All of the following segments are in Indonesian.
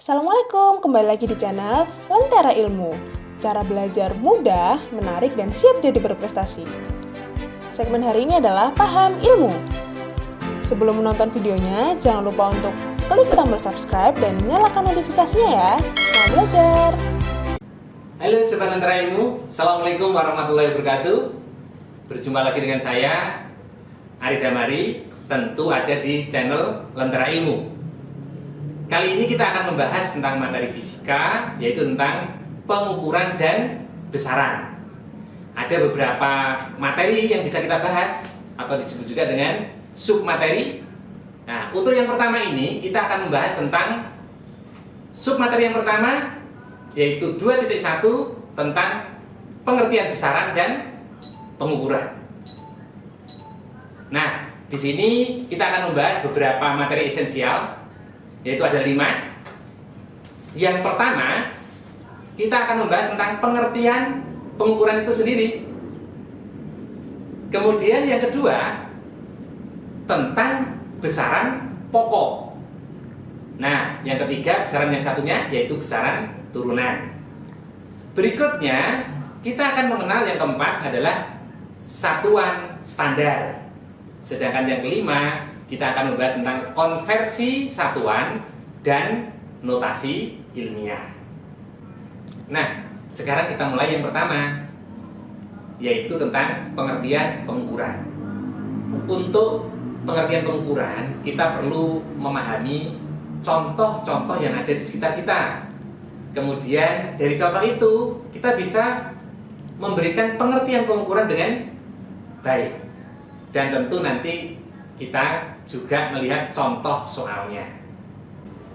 Assalamualaikum, kembali lagi di channel Lentera Ilmu. Cara belajar mudah, menarik, dan siap jadi berprestasi. Segmen hari ini adalah Paham Ilmu. Sebelum menonton videonya, jangan lupa untuk klik tombol subscribe dan nyalakan notifikasinya ya. Selamat belajar! Halo Sobat Lentera Ilmu, Assalamualaikum warahmatullahi wabarakatuh. Berjumpa lagi dengan saya, Ari Damari, tentu ada di channel Lentera Ilmu. Kali ini kita akan membahas tentang materi fisika, yaitu tentang pengukuran dan besaran. Ada beberapa materi yang bisa kita bahas, atau disebut juga dengan submateri. Nah, untuk yang pertama ini, kita akan membahas tentang submateri yang pertama, yaitu 2.1 tentang pengertian besaran dan pengukuran. Nah, di sini kita akan membahas beberapa materi esensial, yaitu ada 5. Yang pertama, kita akan membahas tentang pengertian pengukuran itu sendiri. Kemudian yang kedua, tentang besaran pokok. Nah, yang ketiga, besaran yang satunya, yaitu besaran turunan. Berikutnya, kita akan mengenal yang keempat adalah satuan standar. Sedangkan yang kelima, kita akan membahas tentang konversi satuan dan notasi ilmiah. Nah, sekarang kita mulai yang pertama, yaitu tentang pengertian pengukuran. Untuk pengertian pengukuran, kita perlu memahami contoh-contoh yang ada di sekitar kita. Kemudian dari contoh itu, kita bisa memberikan pengertian pengukuran dengan baik. Dan tentu nanti kita juga melihat contoh soalnya.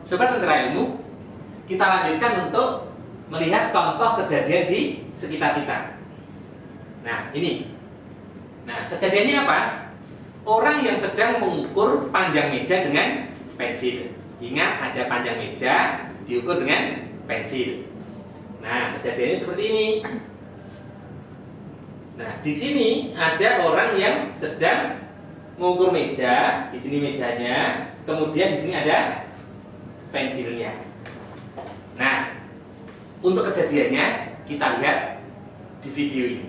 Sobat Lentera Ilmu, kita lanjutkan untuk melihat contoh kejadian di sekitar kita. Nah, ini. Nah, kejadiannya apa? Orang yang sedang mengukur panjang meja dengan pensil. Ingat, ada panjang meja diukur dengan pensil. Nah, kejadiannya seperti ini. Nah, di sini ada orang yang sedang mengukur meja, di sini mejanya, kemudian di sini ada pensilnya. Nah, untuk kejadiannya kita lihat di video ini.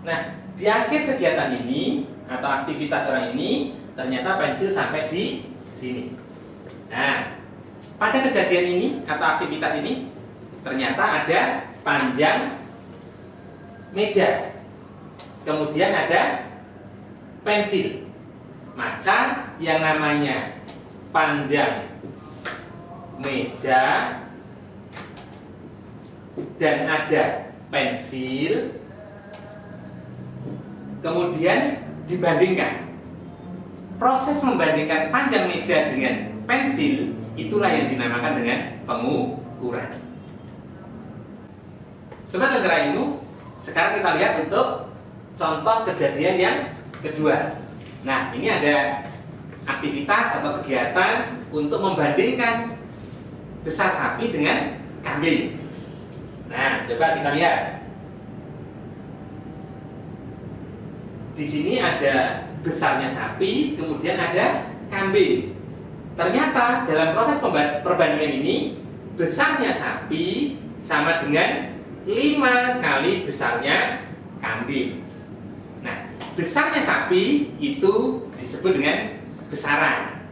Nah, di akhir kegiatan ini atau aktivitas orang ini, ternyata pensil sampai di sini. Nah, pada kejadian ini atau aktivitas ini ternyata ada panjang meja, kemudian ada pensil. Maka yang namanya panjang meja dan ada pensil, kemudian dibandingkan. Proses membandingkan panjang meja dengan pensil, itulah yang dinamakan dengan pengukuran. Sobat Lentera Ilmu, sekarang kita lihat untuk contoh kejadian yang kedua. Nah, ini ada aktivitas atau kegiatan untuk membandingkan besar sapi dengan kambing. Nah, coba kita lihat. Di sini ada besarnya sapi, kemudian ada kambing. Ternyata dalam proses perbandingan ini, besarnya sapi sama dengan 5 kali besarnya kambing. Nah, besarnya sapi itu disebut dengan besaran.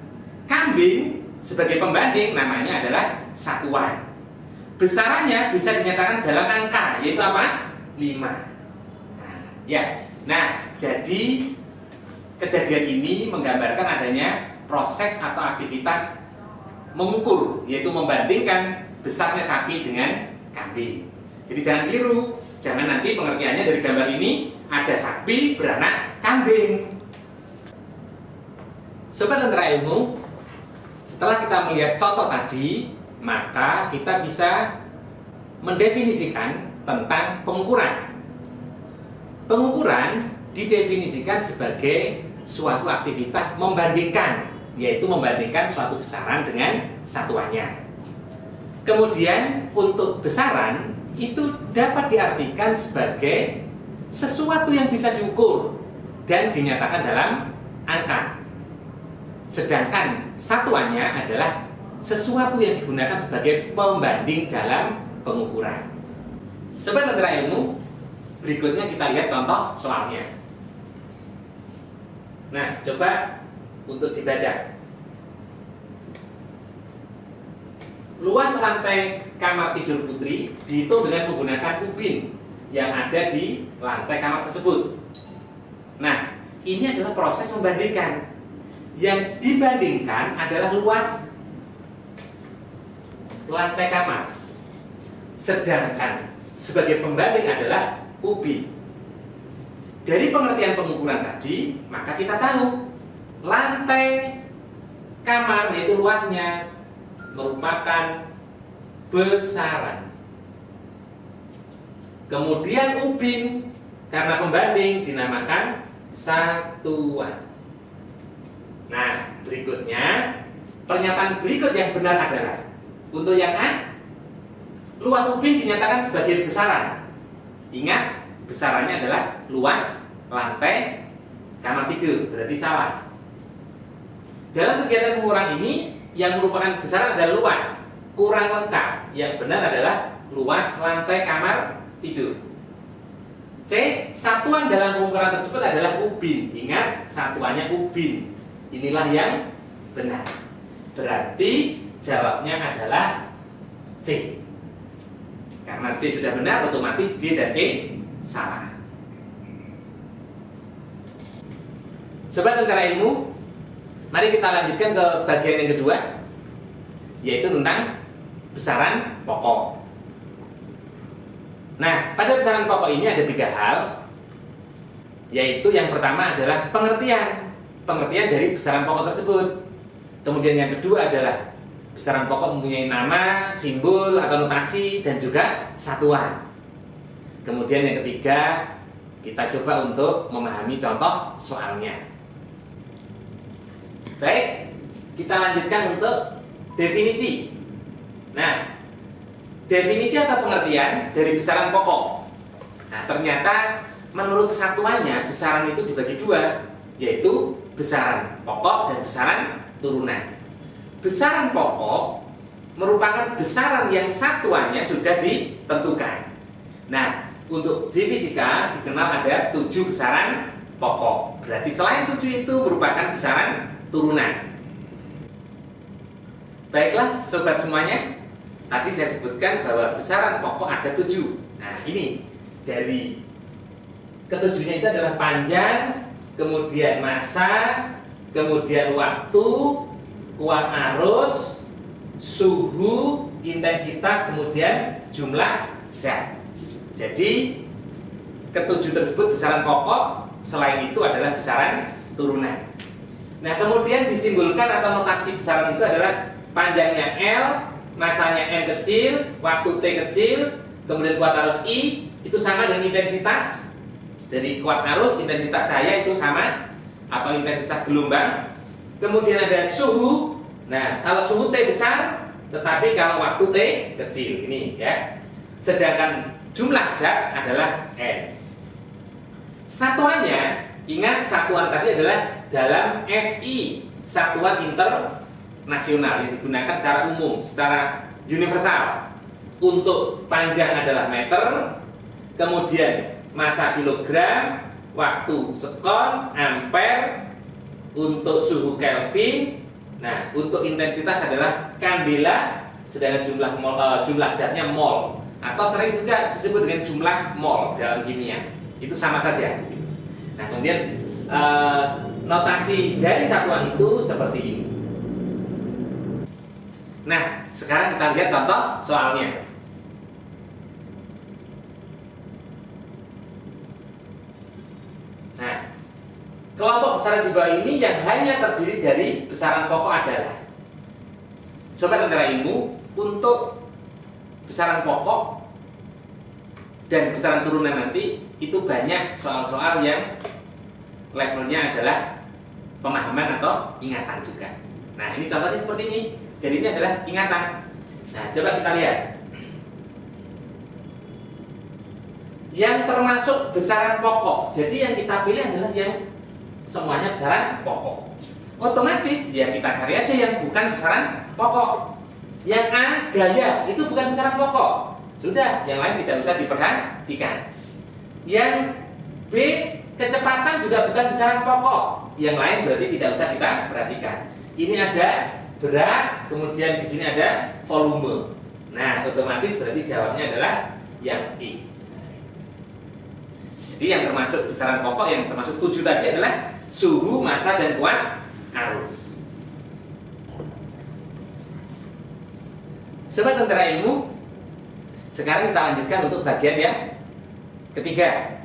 Kambing sebagai pembanding namanya adalah satuan. Besarannya bisa dinyatakan dalam angka, yaitu apa? 5. Nah, jadi kejadian ini menggambarkan adanya proses atau aktivitas mengukur, yaitu membandingkan besarnya sapi dengan kambing. Jadi jangan keliru, jangan nanti pengertiannya dari gambar ini ada sapi beranak kambing. Sobat Lentera Ilmu, setelah kita melihat contoh tadi, maka kita bisa mendefinisikan tentang pengukuran. Pengukuran didefinisikan sebagai suatu aktivitas membandingkan, yaitu membandingkan suatu besaran dengan satuannya. Kemudian untuk besaran itu dapat diartikan sebagai sesuatu yang bisa diukur dan dinyatakan dalam angka. Sedangkan satuannya adalah sesuatu yang digunakan sebagai pembanding dalam pengukuran. Sobat Lentera Ilmu, berikutnya kita lihat contoh soalnya. Nah, coba untuk dibaca. Luas lantai kamar tidur putri dihitung dengan menggunakan ubin yang ada di lantai kamar tersebut. Nah, ini adalah proses membandingkan. Yang dibandingkan adalah luas lantai kamar. Sedangkan sebagai pembanding adalah ubin. Dari pengertian pengukuran tadi, maka kita tahu lantai kamar, yaitu luasnya, merupakan besaran. Kemudian ubin karena pembanding dinamakan satuan. Nah, berikutnya pernyataan berikut yang benar adalah untuk yang A, luas ubin dinyatakan sebagai besaran. Ingat, besarannya adalah luas lantai kamar tidur, berarti salah. Dalam kegiatan pengukuran ini, yang merupakan besaran adalah luas, kurang lengkap. Yang benar adalah luas lantai kamar tidur. C, satuan dalam pengukuran tersebut adalah ubin. Ingat, satuannya ubin. Inilah yang benar. Berarti jawabnya adalah C. Karena C sudah benar, otomatis D dan E salah. Sobat Lentera Ilmu, mari kita lanjutkan ke bagian yang kedua, yaitu tentang besaran pokok. Nah, pada besaran pokok ini ada 3 hal, yaitu yang pertama adalah pengertian dari besaran pokok tersebut. Kemudian yang kedua adalah besaran pokok mempunyai nama, simbol atau notasi, dan juga satuan. Kemudian yang ketiga, kita coba untuk memahami contoh soalnya. Baik, kita lanjutkan untuk definisi. Nah, definisi atau pengertian dari besaran pokok. Nah, ternyata menurut satuannya besaran itu dibagi 2, yaitu besaran pokok dan besaran turunan. Besaran pokok merupakan besaran yang satuannya sudah ditentukan. Nah, untuk di fisika dikenal ada 7 besaran pokok. Berarti selain 7 itu merupakan besaran turunan. Baiklah sobat semuanya, tadi saya sebutkan bahwa besaran pokok ada 7. Nah, ini dari ketujuhnya itu adalah panjang, kemudian massa, kemudian waktu, kuat arus, suhu, intensitas, kemudian jumlah zat. Jadi ketujuh tersebut besaran pokok, selain itu adalah besaran turunan. Nah, kemudian disimbolkan atau notasi besaran itu adalah panjangnya L, massanya M kecil, waktu T kecil, kemudian kuat arus I itu sama dengan intensitas. Jadi kuat arus, intensitas cahaya itu sama atau intensitas gelombang. Kemudian ada suhu. Nah, kalau suhu T besar, tetapi kalau waktu T kecil, ini ya. Sedangkan jumlah zat adalah N. Satuannya, ingat satuan tadi adalah dalam SI, satuan internasional yang digunakan secara umum, secara universal. Untuk panjang adalah meter, kemudian massa kilogram, waktu sekon, ampere, untuk suhu Kelvin. Nah, untuk intensitas adalah kandela, sedangkan jumlah zatnya mol, atau sering juga disebut dengan jumlah mol dalam kimia. Itu sama saja. Nah, kemudian notasi dari satuan itu seperti ini. Nah, sekarang kita lihat contoh soalnya. Nah, kelompok besaran di bawah ini yang hanya terdiri dari besaran pokok adalah, sobat Lentera Ilmu, untuk besaran pokok dan besaran turunan nanti itu banyak soal-soal yang levelnya adalah pemahaman atau ingatan juga. Nah, ini contohnya seperti ini. Jadi ini adalah ingatan. Nah, coba kita lihat. yang termasuk besaran pokok. Jadi yang kita pilih adalah yang semuanya besaran pokok. Otomatis ya kita cari aja yang bukan besaran pokok. Yang A, gaya, itu bukan besaran pokok. Sudah, yang lain tidak usah diperhatikan. Yang B, kecepatan juga bukan besaran pokok. Yang lain berarti tidak usah kita perhatikan. Ini ada berat, kemudian di sini ada volume. Nah, otomatis berarti jawabnya adalah yang E. Jadi yang termasuk besaran pokok, yang termasuk 7 tadi adalah suhu, massa, dan kuat arus. Sobat Tentara Ilmu, sekarang kita lanjutkan untuk bagian yang ketiga,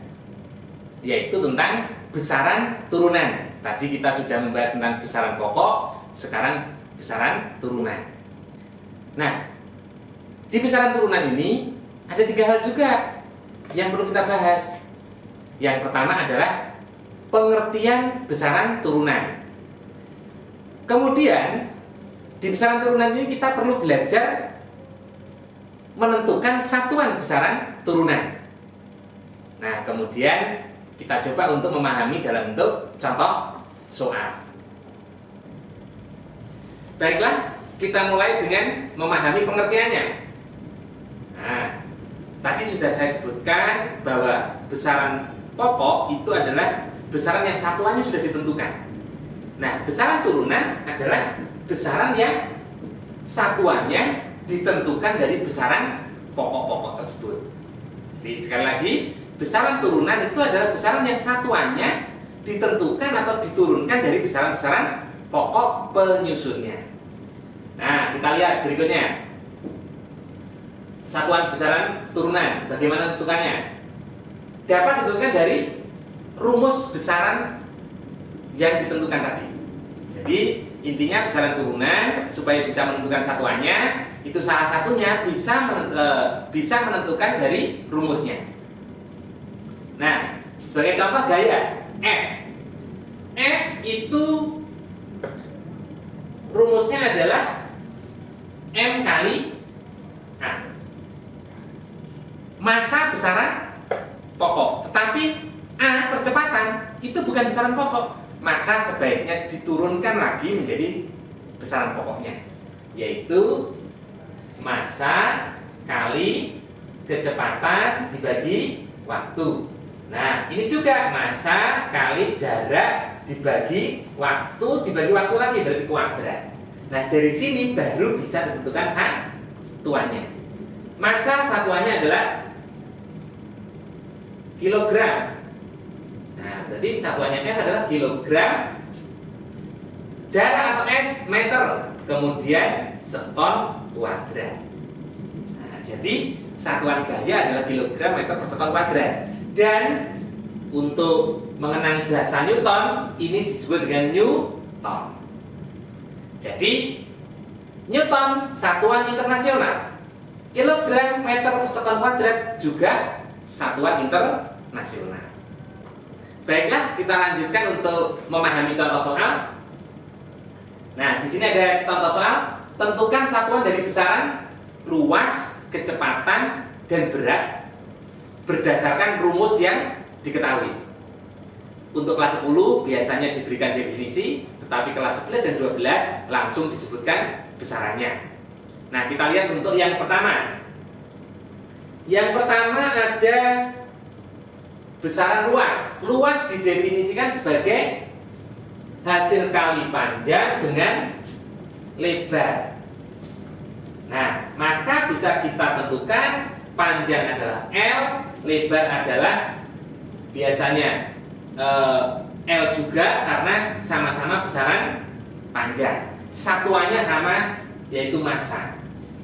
yaitu tentang besaran turunan. Tadi kita sudah membahas tentang besaran pokok, sekarang besaran turunan. Nah, di besaran turunan ini ada 3 hal juga yang perlu kita bahas. Yang pertama adalah pengertian besaran turunan. Kemudian di besaran turunan ini kita perlu belajar menentukan satuan besaran turunan. Nah, kemudian kita coba untuk memahami dalam bentuk contoh soal. Baiklah, kita mulai dengan memahami pengertiannya. Nah, tadi sudah saya sebutkan bahwa besaran pokok itu adalah besaran yang satuannya sudah ditentukan. Nah, besaran turunan adalah besaran yang satuannya ditentukan dari besaran pokok-pokok tersebut. Jadi sekali lagi, besaran turunan itu adalah besaran yang satuannya ditentukan atau diturunkan dari besaran-besaran pokok penyusunnya. Nah, kita lihat berikutnya. Satuan besaran turunan, bagaimana tentukannya? Dapat ditentukan dari rumus besaran yang ditentukan tadi. Jadi intinya besaran turunan supaya bisa menentukan satuannya, itu salah satunya bisa menentukan dari rumusnya. Nah, sebagai contoh gaya F. F itu rumusnya adalah M kali A. Massa besaran pokok, tetapi A percepatan itu bukan besaran pokok, maka sebaiknya diturunkan lagi menjadi besaran pokoknya, yaitu massa kali kecepatan dibagi waktu. Nah, ini juga massa kali jarak dibagi waktu lagi berarti kuadrat. Nah, dari sini baru bisa ditentukan satuannya. Massa satuannya adalah kilogram. Nah, berarti satuannya F adalah kilogram. Jarak atau S meter. Kemudian sekon kuadrat. Nah, jadi satuan gaya adalah kilogram meter per sekon kuadrat. Dan untuk mengenang jasa Newton, ini disebut dengan Newton. Jadi Newton satuan internasional. Kilogram meter per sekon kuadrat juga satuan internasional. Baiklah, kita lanjutkan untuk memahami contoh soal. Nah, di sini ada contoh soal. Tentukan satuan dari besaran luas, kecepatan, dan berat berdasarkan rumus yang diketahui. Untuk kelas 10 biasanya diberikan definisi, tetapi kelas 11 dan 12 langsung disebutkan besarannya. Nah, kita lihat untuk yang pertama. Yang pertama ada besaran luas. Luas didefinisikan sebagai hasil kali panjang dengan lebar. Nah, maka bisa kita tentukan panjang adalah L, lebar adalah biasanya L juga karena sama-sama besaran panjang. Satuannya sama, yaitu massa.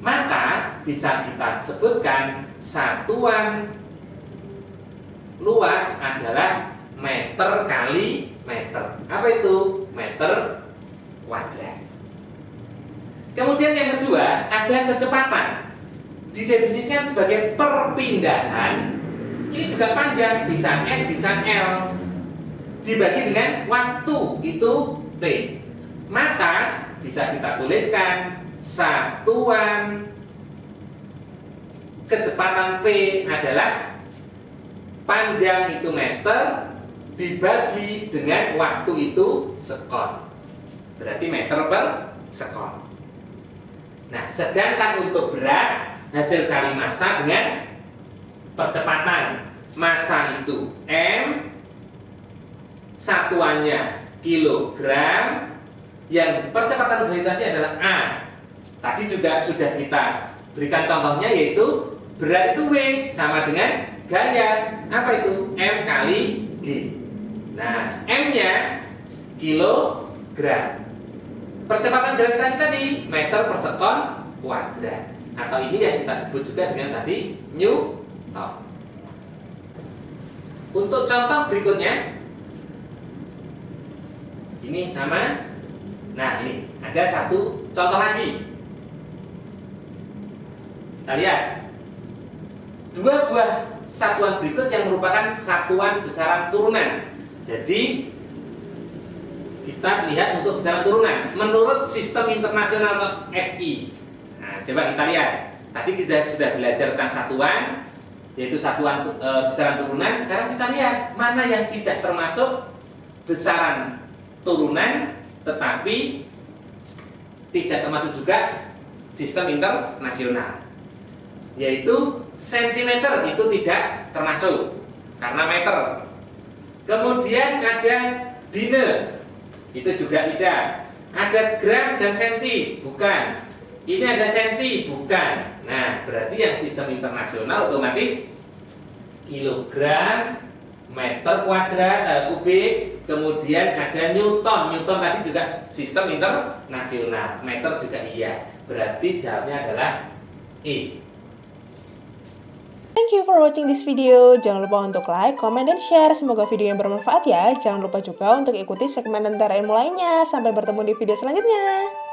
Maka bisa kita sebutkan satuan luas adalah meter kali meter. Apa itu? Meter kuadrat. Kemudian yang kedua ada kecepatan. Didefinisikan sebagai perpindahan. Ini juga panjang, bisa S, bisa L. Dibagi dengan waktu, itu T. Maka bisa kita tuliskan satuan kecepatan V adalah panjang itu meter dibagi dengan waktu itu sekon. Berarti meter per sekon. Nah, sedangkan untuk berat, hasil kali massa dengan percepatan. Massa itu M, satuannya kilogram, yang percepatan gravitasi adalah A. Tadi juga sudah kita berikan contohnya, yaitu berat itu W sama dengan gaya. Apa itu? M kali G. Nah, M-nya kilogram. Percepatan gravitasi tadi meter per sekon kuadrat. Atau ini yang kita sebut juga dengan tadi Newton. Untuk contoh berikutnya, ini sama. Nah, ini ada satu contoh lagi. Kita lihat dua buah satuan berikut yang merupakan satuan besaran turunan. Jadi kita lihat untuk besaran turunan menurut sistem internasional atau SI. Nah, coba kita lihat. Tadi kita sudah belajar tentang satuan, yaitu satuan besaran turunan. Sekarang kita lihat mana yang tidak termasuk besaran turunan, tetapi tidak termasuk juga sistem internasional, yaitu sentimeter itu tidak termasuk karena meter. Kemudian ada dine, itu juga tidak. Ada gram dan senti, bukan. Ini ada senti, bukan. Nah, berarti yang sistem internasional otomatis kilogram, meter kuadrat, kubik. Kemudian ada Newton. Newton tadi juga sistem internasional. Meter juga iya. Berarti jawabnya adalah E. Thank you for watching this video. Jangan lupa untuk like, comment, dan share. Semoga video yang bermanfaat ya. Jangan lupa juga untuk ikuti segmen Lentera Ilmu lainnya. Sampai bertemu di video selanjutnya.